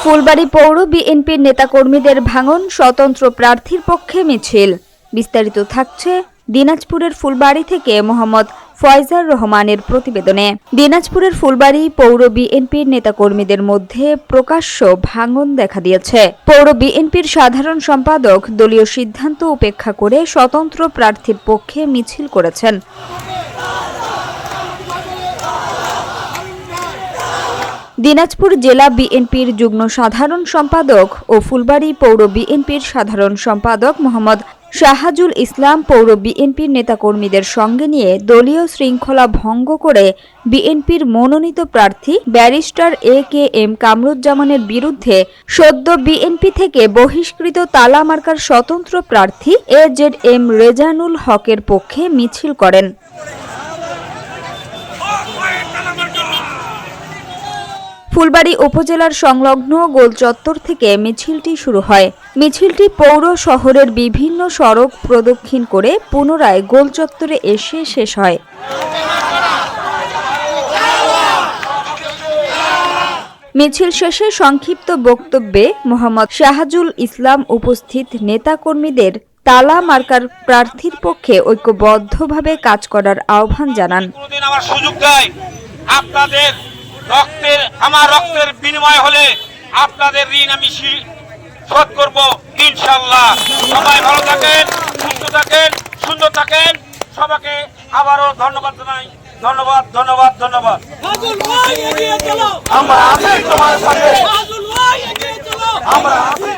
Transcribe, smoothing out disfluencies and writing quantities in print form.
ফুলবাড়ী পৌর বিএনপির নেতাকর্মীদের ভাঙন, স্বতন্ত্র প্রার্থীর পক্ষে মিছিল। বিস্তারিত থাকছে দিনাজপুরের ফুলবাড়ী থেকে মোহাম্মদ ফয়জার রহমানের প্রতিবেদনে। দিনাজপুরের ফুলবাড়ী পৌর বিএনপির নেতাকর্মীদের মধ্যে প্রকাশ্য ভাঙন দেখা দিয়েছে। পৌর বিএনপির সাধারণ সম্পাদক দলীয় সিদ্ধান্ত উপেক্ষা করে স্বতন্ত্র প্রার্থীর পক্ষে মিছিল করেছেন। দিনাজপুর জেলা বিএনপির যুগ্ম সাধারণ সম্পাদক ও ফুলবাড়ী পৌর বিএনপির সাধারণ সম্পাদক মোহাম্মদ শাহাজুল ইসলাম পৌর বিএনপির নেতাকর্মীদের সঙ্গে নিয়ে দলীয় শৃঙ্খলা ভঙ্গ করে বিএনপির মনোনীত প্রার্থী ব্যারিস্টার AKM কামরুজ্জামানের বিরুদ্ধে সদ্য বিএনপি থেকে বহিষ্কৃত তালা মার্কার স্বতন্ত্র প্রার্থী AZM রেজানুল হকের পক্ষে মিছিল করেন। ফুলবাড়ী উপজেলার সংলগ্ন গোল চত্বর থেকে মিছিলটি শুরু হয়। মিছিলটি পৌর শহরের বিভিন্ন সড়ক প্রদক্ষিণ করে পুনরায় গোল চত্বরে এসে শেষ হয়। মিছিল শেষে সংক্ষিপ্ত বক্তব্যে মোহাম্মদ শাহাজুল ইসলাম উপস্থিত নেতাকর্মীদের তালা মার্কার প্রার্থীর পক্ষে ঐক্যবদ্ধভাবে কাজ করার আহ্বান জানান। আমার রক্তের বিনিময় হলে আপনাদের ঋণ আমি শোধ করব ইনশাআল্লাহ। সবাই ভালো থাকেন, সুস্থ থাকেন, সুন্দর থাকেন। সবাইকে আবারও ধন্যবাদ জানাই। ধন্যবাদ, ধন্যবাদ, ধন্যবাদ। আমরা আছি তোমার সাথে। আমরা আছি।